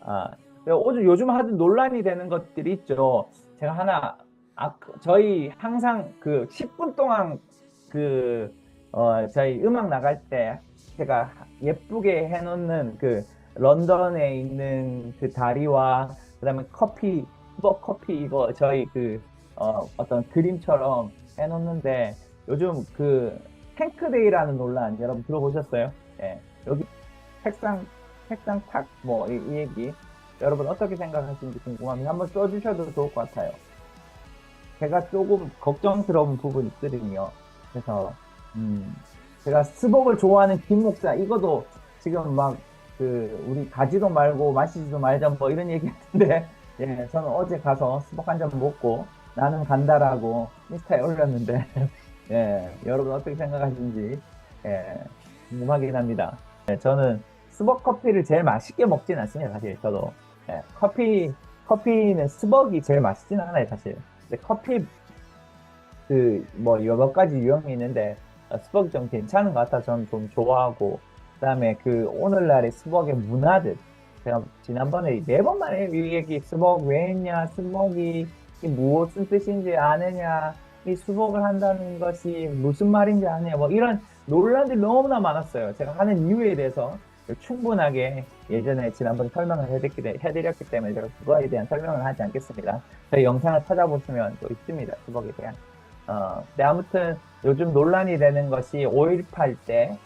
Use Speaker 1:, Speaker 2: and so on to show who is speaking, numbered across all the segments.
Speaker 1: 아, 요즘 하도 논란이 되는 것들이 있죠. 제가 하나, 저희 항상 그 10분 동안 그, 저희 음악 나갈 때 제가 예쁘게 해놓는 그 런던에 있는 그 다리와 그다음에 스벅 커피 이거 저희 그, 어떤 그림처럼 해놓는데 요즘 그 탱크데이라는 논란 여러분 들어보셨어요? 예. 여기 책상, 책상 탁, 뭐, 이 얘기. 여러분 어떻게 생각하시는지 궁금합니다. 한번 써주셔도 좋을 것 같아요. 제가 조금 걱정스러운 부분이 있거든요. 그래서, 음, 제가 스벅을 좋아하는 김 목사, 이거도 지금 막, 우리 가지도 말고 마시지도 말자, 뭐 이런 얘기 했는데, 예, 저는 어제 가서 스벅 한 잔 먹고 나는 간다라고 인스타에 올렸는데, 예, 여러분 어떻게 생각하시는지, 예, 궁금하긴 합니다. 예, 저는 스벅 커피를 제일 맛있게 먹진 않습니다, 사실 저도. 예, 커피는 스벅이 제일 맛있진 않아요, 사실. 근데 커피 뭐 여러 가지 유형이 있는데 스벅이 좀 괜찮은 것 같아 저는 좀 좋아하고 그다음에 그 오늘날의 스벅의 문화들 제가 지난번에 4번 만에 이 얘기 스벅 왜 했냐 스벅이 이 무엇을 뜻인지 아느냐 이 스벅을 한다는 것이 무슨 말인지 아느냐 뭐 이런 논란들이 너무나 많았어요. 제가 하는 이유에 대해서 충분하게 예전에 지난번에 설명을 해드렸기 때문에 제가 그거에 대한 설명을 하지 않겠습니다. 저희 영상을 찾아보시면 또 있습니다. 스벅에 대한. 근데 아무튼 요즘 논란이 되는 것이 5.18 때,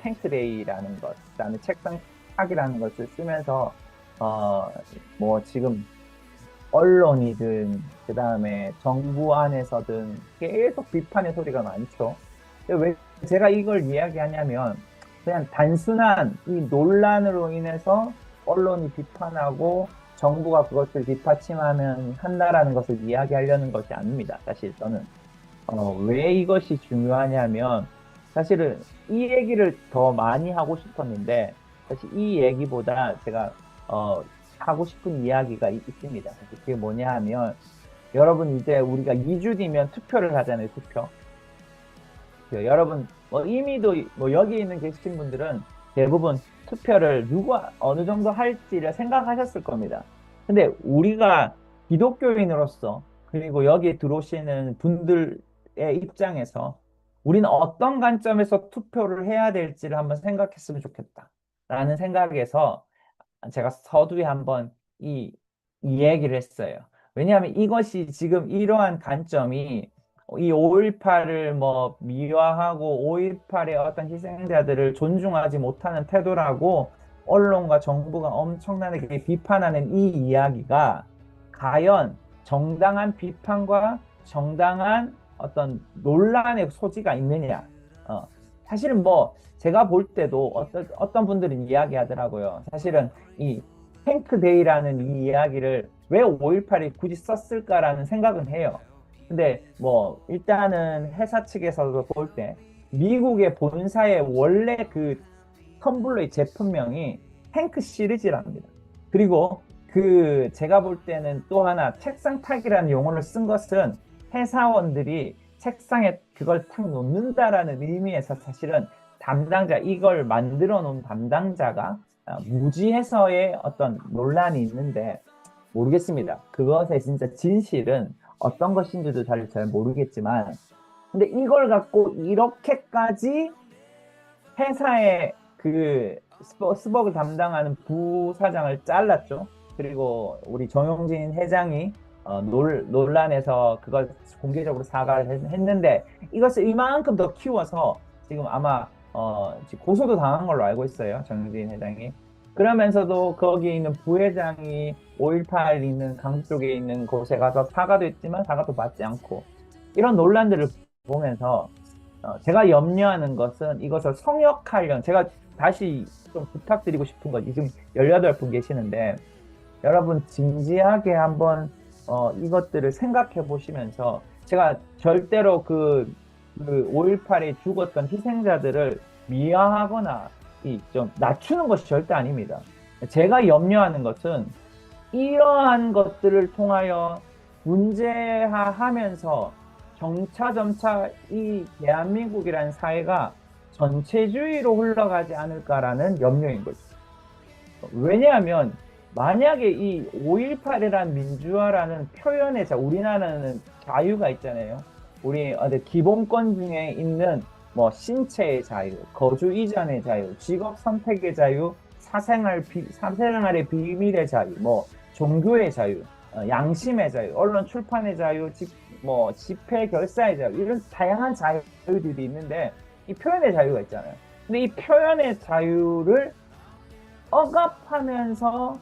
Speaker 1: 탱크데이라는 것, 그다음에 책상 타기라는 것을 쓰면서, 어, 뭐 지금 언론이든, 그다음에 정부 안에서든 계속 비판의 소리가 많죠. 근데 왜 제가 이걸 이야기하냐면, 그냥 단순한 이 논란으로 인해서 언론이 비판하고 정부가 그것을 뒷받침하면 한다라는 것을 이야기하려는 것이 아닙니다. 사실 저는. 왜 이것이 중요하냐면, 사실은 이 얘기를 더 많이 하고 싶었는데, 사실 이 얘기보다 제가, 하고 싶은 이야기가 있습니다. 사실 그게 뭐냐 하면, 여러분 이제 우리가 2주 뒤면 투표를 하잖아요, 투표. 여러분, 뭐 이미도, 뭐 여기 있는 계신 분들은 대부분 투표를 누가 어느 정도 할지를 생각하셨을 겁니다. 근데 우리가 기독교인으로서, 그리고 여기에 들어오시는 분들의 입장에서 우리는 어떤 관점에서 투표를 해야 될지를 한번 생각했으면 좋겠다. 라는 생각에서 제가 서두에 한번 이 얘기를 했어요. 왜냐하면 이것이 지금 이러한 관점이 이 5.18을 뭐 미화하고 5.18의 어떤 희생자들을 존중하지 못하는 태도라고 언론과 정부가 엄청나게 비판하는 이 이야기가 과연 정당한 비판과 정당한 어떤 논란의 소지가 있느냐. 어, 사실은 뭐 제가 볼 때도 어떤 분들은 이야기하더라고요. 사실은 이 탱크데이라는 이 이야기를 왜 5.18이 굳이 썼을까라는 생각은 해요. 근데 뭐 일단은 회사 측에서도 볼 때 미국의 본사의 원래 그 텀블러의 제품명이 탱크 시리즈랍니다. 그리고 그 제가 볼 때는 또 하나 책상 타기라는 용어를 쓴 것은 회사원들이 책상에 그걸 탁 놓는다라는 의미에서 사실은 담당자 이걸 만들어 놓은 담당자가 무지해서의 어떤 논란이 있는데 모르겠습니다. 그것의 진짜 진실은 어떤 것인지도 잘 모르겠지만 근데 이걸 갖고 이렇게까지 회사의 그 스벅을 담당하는 부사장을 잘랐죠. 그리고 우리 정용진 회장이 논란에서 그걸 공개적으로 사과를 했는데 이것을 이만큼 더 키워서 지금 아마 지금 고소도 당한 걸로 알고 있어요. 정용진 회장이. 그러면서도 거기 있는 부회장이 5.18 있는 강주 쪽에 있는 곳에 가서 사과도 했지만 사과도 받지 않고 이런 논란들을 보면서 제가 염려하는 것은 이것을 성역하려는, 제가 다시 좀 부탁드리고 싶은 거지. 지금 18분 계시는데, 여러분 진지하게 한번, 이것들을 생각해 보시면서, 제가 절대로 그 5.18에 죽었던 희생자들을 미화하거나, 좀 낮추는 것이 절대 아닙니다. 제가 염려하는 것은, 이러한 것들을 통하여 문제화하면서 점차 이 대한민국이라는 사회가 전체주의로 흘러가지 않을까라는 염려인 거죠. 왜냐하면 만약에 이 5.18이라는 민주화라는 표현의 우리나라는 자유가 있잖아요. 우리 기본권 중에 있는 뭐 신체의 자유, 거주 이전의 자유, 직업 선택의 자유, 사생활의 비밀의 자유, 뭐 종교의 자유, 양심의 자유, 언론 출판의 자유, 뭐 집회 결사의 자유, 이런 다양한 자유들이 있는데 이 표현의 자유가 있잖아요. 근데 이 표현의 자유를 억압하면서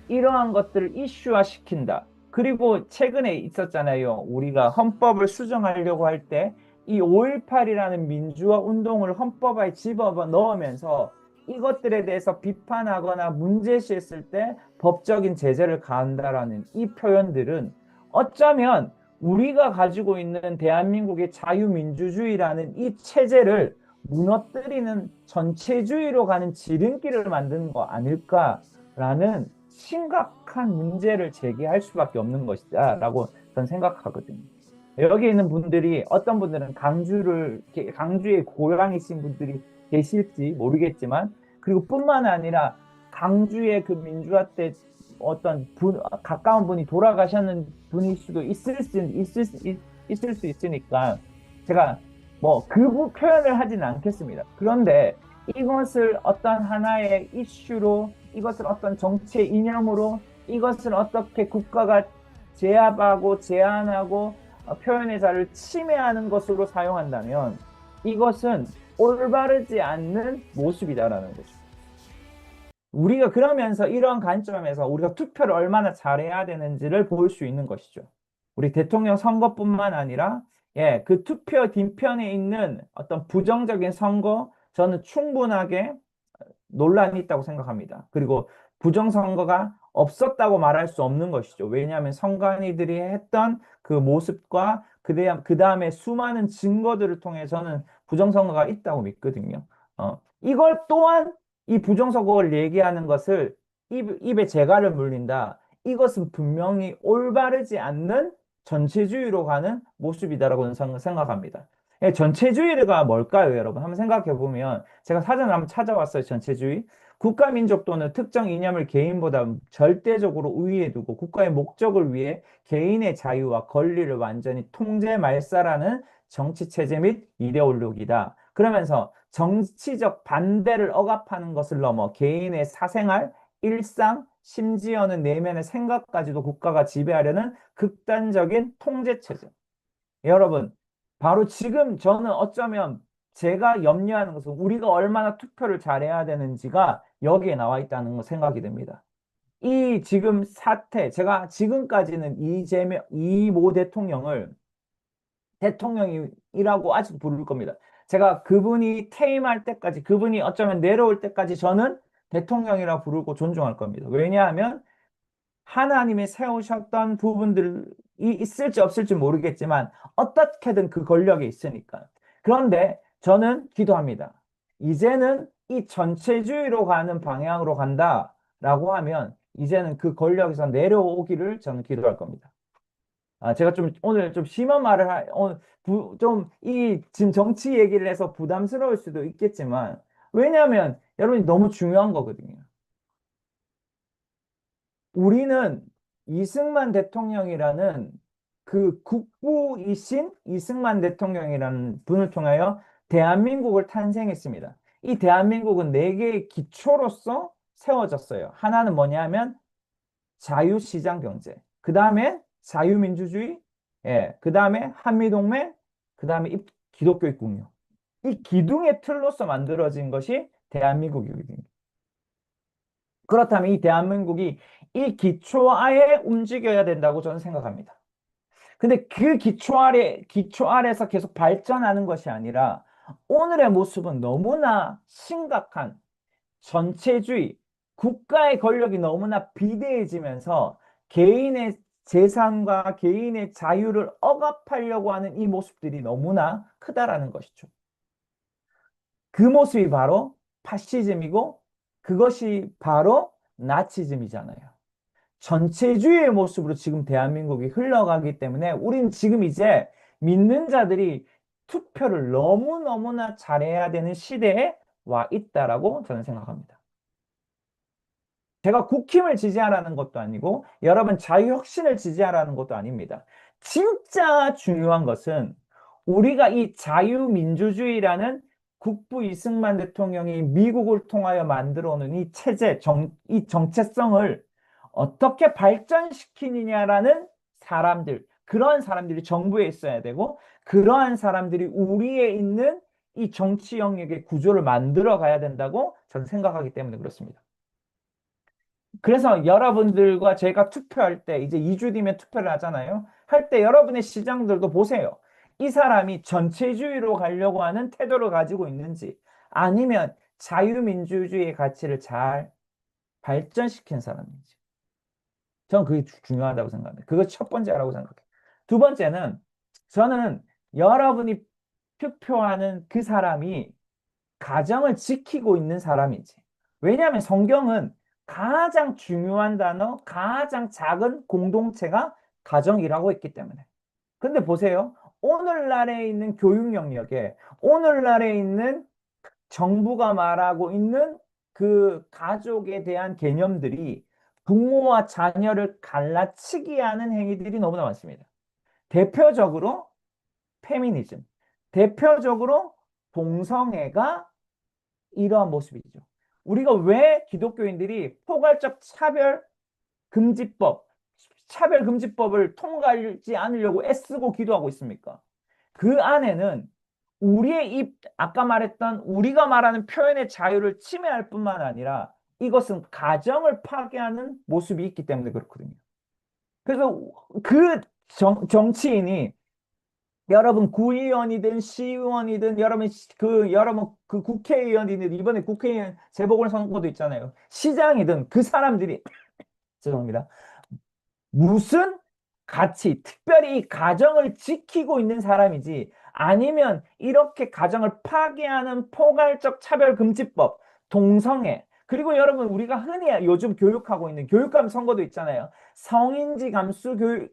Speaker 1: 이러한 것들을 이슈화 시킨다. 그리고 최근에 있었잖아요. 우리가 헌법을 수정하려고 할 때 이 5.18이라는 민주화 운동을 헌법에 집어 넣으면서 이것들에 대해서 비판하거나 문제시했을 때 법적인 제재를 가한다라는 이 표현들은 어쩌면 우리가 가지고 있는 대한민국의 자유민주주의라는 이 체제를 무너뜨리는 전체주의로 가는 지름길을 만드는 거 아닐까라는 심각한 문제를 제기할 수밖에 없는 것이다라고 저는 생각하거든요. 여기 있는 분들이 어떤 분들은 강주의 고향이신 분들이 계실지 모르겠지만 그리고 뿐만 아니라 강주의 그 민주화 때 가까운 분이 돌아가셨는 분일 수도 있을 수 있으니까 제가 뭐 그 표현을 하진 않겠습니다. 그런데 이것을 어떤 하나의 이슈로 이것을 어떤 정치의 이념으로 이것을 어떻게 국가가 제압하고 제한하고 표현의 자유를 침해하는 것으로 사용한다면 이것은 올바르지 않는 모습이다라는 거죠. 우리가 그러면서 이런 관점에서 우리가 투표를 얼마나 잘해야 되는지를 볼 수 있는 것이죠. 우리 대통령 선거뿐만 아니라 그 투표 뒷편에 있는 어떤 부정적인 선거 저는 충분하게 논란이 있다고 생각합니다. 그리고 부정선거가 없었다고 말할 수 없는 것이죠. 왜냐하면 선관위들이 했던 그 모습과 그 다음에 수많은 증거들을 통해 저는 부정선거가 있다고 믿거든요. 이걸 또한 이 부정선거를 얘기하는 것을 입에 재갈을 물린다. 이것은 분명히 올바르지 않는 전체주의로 가는 모습이다라고 생각합니다. 전체주의가 뭘까요, 여러분? 한번 생각해 보면 제가 사전을 한번 찾아왔어요. 전체주의. 국가 민족도는 특정 이념을 개인보다 절대적으로 우위에 두고 국가의 목적을 위해 개인의 자유와 권리를 완전히 통제 말살하는 정치 체제 및 이데올로기다. 그러면서 정치적 반대를 억압하는 것을 넘어 개인의 사생활, 일상, 심지어는 내면의 생각까지도 국가가 지배하려는 극단적인 통제 체제. 여러분, 바로 지금 저는 어쩌면 제가 염려하는 것은 우리가 얼마나 투표를 잘해야 되는지가 여기에 나와 있다는 거 생각이 듭니다. 이 지금 사태, 제가 지금까지는 이모 대통령을 대통령이라고 아직 부를 겁니다. 제가 그분이 퇴임할 때까지, 그분이 어쩌면 내려올 때까지 저는 대통령이라 부르고 존중할 겁니다. 왜냐하면 하나님이 세우셨던 부분들이 있을지 없을지 모르겠지만 어떻게든 그 권력이 있으니까. 그런데 저는 기도합니다. 이제는 이 전체주의로 가는 방향으로 간다라고 하면 이제는 그 권력에서 내려오기를 저는 기도할 겁니다. 제가 좀 오늘 좀 심한 말을 지금 정치 얘기를 해서 부담스러울 수도 있겠지만 왜냐하면 여러분이 너무 중요한 거거든요. 우리는 이승만 대통령이라는 그 국부이신 이승만 대통령이라는 분을 통하여 대한민국을 탄생했습니다. 이 대한민국은 네 개의 기초로서 세워졌어요. 하나는 뭐냐면 자유시장 경제, 그 다음에 자유민주주의, 그 다음에 한미동맹, 그 다음에 기독교 입국령. 이 기둥의 틀로서 만들어진 것이 대한민국이거든요. 그렇다면 이 대한민국이 이 기초하에 움직여야 된다고 저는 생각합니다. 근데 그 기초 아래에서 계속 발전하는 것이 아니라 오늘의 모습은 너무나 심각한 전체주의, 국가의 권력이 너무나 비대해지면서 개인의 재산과 개인의 자유를 억압하려고 하는 이 모습들이 너무나 크다라는 것이죠. 그 모습이 바로 파시즘이고 그것이 바로 나치즘이잖아요. 전체주의의 모습으로 지금 대한민국이 흘러가기 때문에 우린 지금 이제 믿는 자들이 투표를 너무너무나 잘해야 되는 시대에 와 있다라고 저는 생각합니다. 제가 국힘을 지지하라는 것도 아니고 여러분 자유혁신을 지지하라는 것도 아닙니다. 진짜 중요한 것은 우리가 이 자유민주주의라는 국부 이승만 대통령이 미국을 통하여 만들어 놓은 이 체제, 이 정체성을 어떻게 발전시키느냐라는 사람들, 그러한 사람들이 정부에 있어야 되고, 그러한 사람들이 우리에 있는 이 정치 영역의 구조를 만들어 가야 된다고 저는 생각하기 때문에 그렇습니다. 그래서 여러분들과 제가 투표할 때, 이제 2주 뒤면 투표를 하잖아요. 할 때 여러분의 시장들도 보세요. 이 사람이 전체주의로 가려고 하는 태도를 가지고 있는지, 아니면 자유민주주의의 가치를 잘 발전시킨 사람인지. 저는 그게 중요하다고 생각합니다. 그거 첫 번째라고 생각해요. 두 번째는 저는 여러분이 투표하는 그 사람이 가정을 지키고 있는 사람인지. 왜냐하면 성경은 가장 중요한 단어, 가장 작은 공동체가 가정이라고 했기 때문에. 근데 보세요. 오늘날에 있는 교육 영역에, 오늘날에 있는 정부가 말하고 있는 그 가족에 대한 개념들이 부모와 자녀를 갈라치기 하는 행위들이 너무나 많습니다. 대표적으로 페미니즘, 대표적으로 동성애가 이러한 모습이죠. 우리가 왜 기독교인들이 포괄적 차별금지법을 통과하지 않으려고 애쓰고 기도하고 있습니까? 그 안에는 아까 말했던 우리가 말하는 표현의 자유를 침해할 뿐만 아니라 이것은 가정을 파괴하는 모습이 있기 때문에 그렇거든요. 그래서 그 정치인이 여러분 구의원이든 시의원이든 여러분 그 국회의원이든 이번에 국회의원 재보궐선거도 있잖아요. 시장이든 그 사람들이 죄송합니다. 무슨 가치, 특별히 이 가정을 지키고 있는 사람이지 아니면 이렇게 가정을 파괴하는 포괄적 차별금지법, 동성애, 그리고 여러분 우리가 흔히 요즘 교육하고 있는 교육감 선거도 있잖아요. 성인지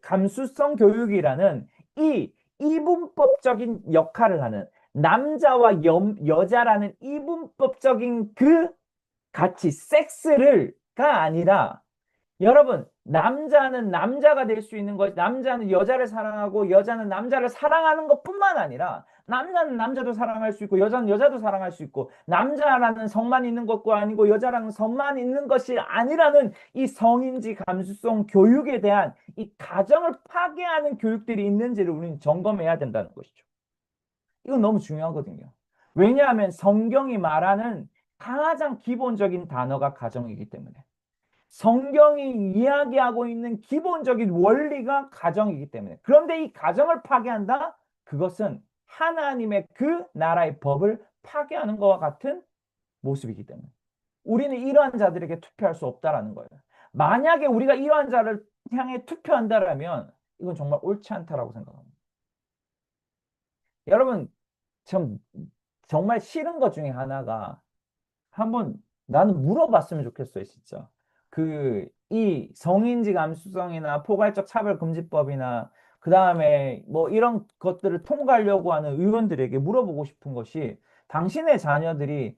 Speaker 1: 감수성 교육이라는 이 이분법적인 역할을 하는 남자와 여자라는 이분법적인 그 가치, 섹스가 아니라 여러분, 남자는 남자가 될 수 있는 것, 남자는 여자를 사랑하고 여자는 남자를 사랑하는 것뿐만 아니라 남자는 남자도 사랑할 수 있고 여자는 여자도 사랑할 수 있고 남자라는 성만 있는 것과 아니고 여자라는 성만 있는 것이 아니라는 이 성인지 감수성 교육에 대한 이 가정을 파괴하는 교육들이 있는지를 우리는 점검해야 된다는 것이죠. 이건 너무 중요하거든요. 왜냐하면 성경이 말하는 가장 기본적인 단어가 가정이기 때문에. 성경이 이야기하고 있는 기본적인 원리가 가정이기 때문에. 그런데 이 가정을 파괴한다? 그것은 하나님의 그 나라의 법을 파괴하는 것과 같은 모습이기 때문에. 우리는 이러한 자들에게 투표할 수 없다라는 거예요. 만약에 우리가 이러한 자를 향해 투표한다라면 이건 정말 옳지 않다라고 생각합니다. 여러분, 참 정말 싫은 것 중에 하나가 한번 나는 물어봤으면 좋겠어요, 진짜. 이 성인지 감수성이나 포괄적 차별금지법이나 그 다음에 뭐 이런 것들을 통과하려고 하는 의원들에게 물어보고 싶은 것이 당신의 자녀들이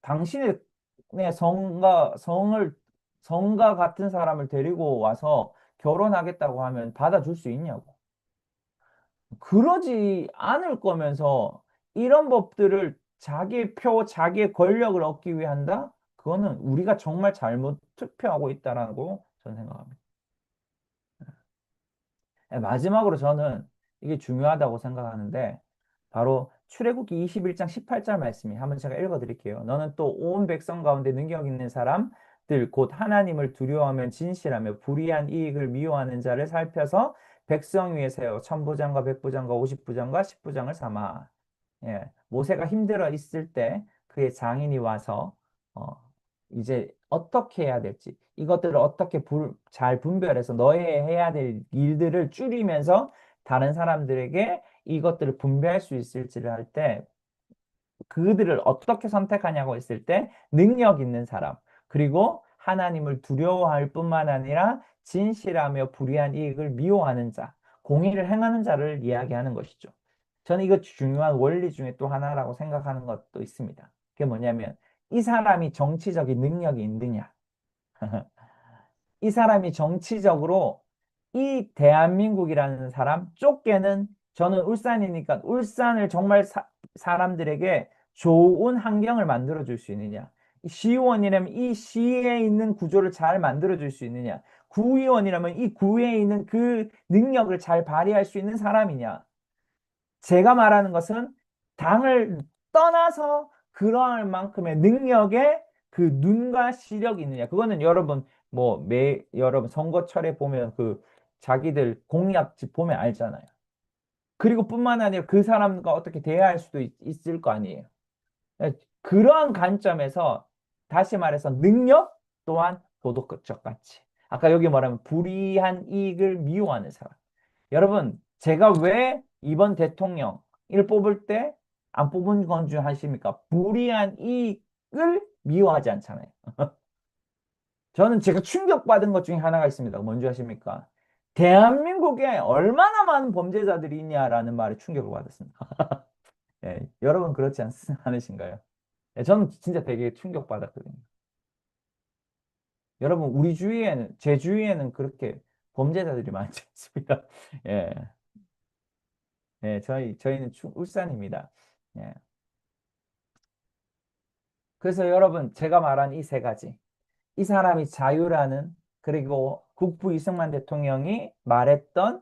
Speaker 1: 당신의 성과 같은 사람을 데리고 와서 결혼하겠다고 하면 받아줄 수 있냐고. 그러지 않을 거면서 이런 법들을 자기의 표, 자기의 권력을 얻기 위해 한다? 그거는 우리가 정말 잘못 투표하고 있다라고 저는 생각합니다. 네, 마지막으로 저는 이게 중요하다고 생각하는데 바로 출애굽기 21장 18절 말씀이 한번 제가 읽어 드릴게요. 너는 또 온 백성 가운데 능력 있는 사람들 곧 하나님을 두려워하면 진실하며 불의한 이익을 미워하는 자를 살펴서 백성 위에 세워 천부장과 백부장과 오십부장과 십부장을 삼아. 예, 모세가 힘들어 있을 때 그의 장인이 와서 어, 이제 어떻게 해야 될지 이것들을 어떻게 잘 분별해서 너의 해야 될 일들을 줄이면서 다른 사람들에게 이것들을 분배할 수 있을지를 할 때 그들을 어떻게 선택하냐고 했을 때 능력 있는 사람 그리고 하나님을 두려워할 뿐만 아니라 진실하며 불의한 이익을 미워하는 자 공의를 행하는 자를 이야기하는 것이죠. 저는 이거 중요한 원리 중에 또 하나라고 생각하는 것도 있습니다. 그게 뭐냐면 이 사람이 정치적인 능력이 있느냐 이 사람이 정치적으로 이 대한민국이라는 사람 쫓게는 저는 울산이니까 울산을 정말 사람들에게 좋은 환경을 만들어 줄 수 있느냐. 시의원이라면 이 시에 있는 구조를 잘 만들어 줄 수 있느냐. 구의원이라면 이 구에 있는 그 능력을 잘 발휘할 수 있는 사람이냐. 제가 말하는 것은 당을 떠나서 그러할 만큼의 능력에 그 눈과 시력이 있느냐. 그거는 여러분 여러분 선거철에 보면 그 자기들 공약집 보면 알잖아요. 그리고 뿐만 아니라 그 사람과 어떻게 대화할 수도 있을 거 아니에요. 네, 그러한 관점에서 다시 말해서 능력 또한 도덕적 가치. 아까 여기 말하면 불이한 이익을 미워하는 사람. 여러분, 제가 왜 이번 대통령을 뽑을 때 안 뽑은 건 줄 아십니까? 불이한 이익을 미워하지 않잖아요. 저는 제가 충격받은 것 중에 하나가 있습니다. 뭔지 아십니까? 대한민국에 얼마나 많은 범죄자들이 있냐라는 말에 충격을 받았습니다. 예, 여러분 그렇지 않으신가요? 예, 저는 진짜 되게 충격받았거든요. 여러분, 우리 주위에는, 제 주위에는 그렇게 범죄자들이 많지 않습니다. 예, 예, 저희는 울산입니다. 예. 그래서 여러분, 제가 말한 이 세 가지. 이 사람이 자유라는, 그리고 국부 이승만 대통령이 말했던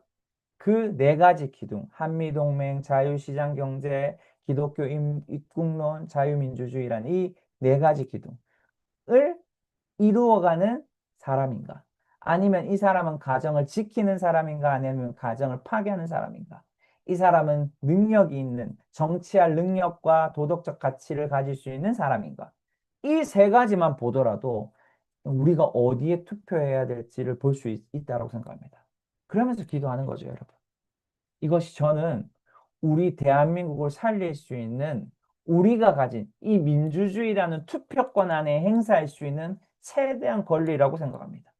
Speaker 1: 그 네 가지 기둥, 한미동맹, 자유시장 경제, 기독교 입국론, 자유민주주의란 이 네 가지 기둥을 이루어가는 사람인가? 아니면 이 사람은 가정을 지키는 사람인가? 아니면 가정을 파괴하는 사람인가? 이 사람은 능력이 있는 정치할 능력과 도덕적 가치를 가질 수 있는 사람인가? 이 세 가지만 보더라도 우리가 어디에 투표해야 될지를 볼 수 있다고 생각합니다. 그러면서 기도하는 거죠, 여러분. 이것이 저는 우리 대한민국을 살릴 수 있는 우리가 가진 이 민주주의라는 투표권 안에 행사할 수 있는 최대한 권리라고 생각합니다.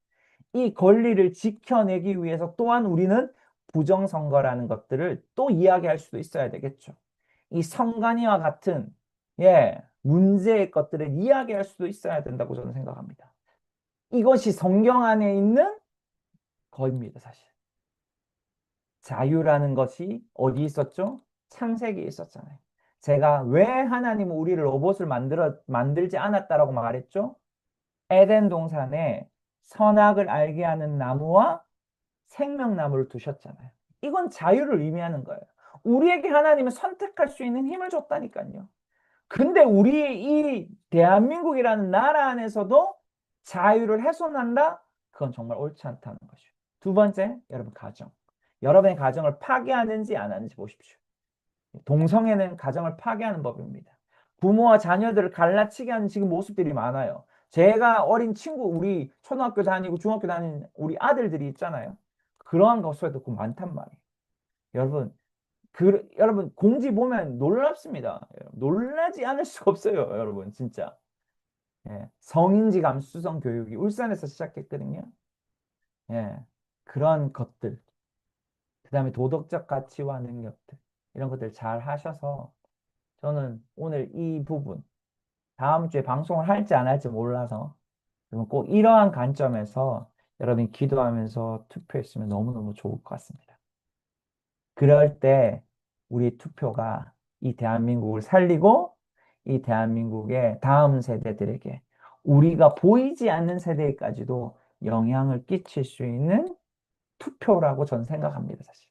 Speaker 1: 이 권리를 지켜내기 위해서 또한 우리는 부정선거라는 것들을 또 이야기할 수도 있어야 되겠죠. 이 선관위와 같은 문제의 것들을 이야기할 수도 있어야 된다고 저는 생각합니다. 이것이 성경 안에 있는 거입니다, 사실. 자유라는 것이 어디 있었죠? 창세기에 있었잖아요. 제가 왜 하나님은 우리를 로봇을 만들지 않았다라고 말했죠? 에덴 동산에 선악을 알게 하는 나무와 생명나무를 두셨잖아요. 이건 자유를 의미하는 거예요. 우리에게 하나님은 선택할 수 있는 힘을 줬다니까요. 근데 우리 이 대한민국이라는 나라 안에서도 자유를 훼손한다? 그건 정말 옳지 않다는 것이죠. 두 번째, 여러분 가정. 여러분의 가정을 파괴하는지 안 하는지 보십시오. 동성애는 가정을 파괴하는 법입니다. 부모와 자녀들을 갈라치게 하는 지금 모습들이 많아요. 제가 어린 친구, 우리 초등학교 다니고 중학교 다니는 우리 아들들이 있잖아요. 그러한 것에도 많단 말이에요. 여러분, 여러분 공지 보면 놀랍습니다. 놀라지 않을 수가 없어요, 여러분 진짜. 성인지 감수성 교육이 울산에서 시작했거든요. 그런 것들, 그 다음에 도덕적 가치와 능력들 이런 것들 잘 하셔서 저는 오늘 이 부분 다음 주에 방송을 할지 안 할지 몰라서 여러분 꼭 이러한 관점에서 여러분이 기도하면서 투표했으면 너무너무 좋을 것 같습니다. 그럴 때 우리 투표가 이 대한민국을 살리고 이 대한민국의 다음 세대들에게 우리가 보이지 않는 세대까지도 영향을 끼칠 수 있는 투표라고 저는 생각합니다, 사실.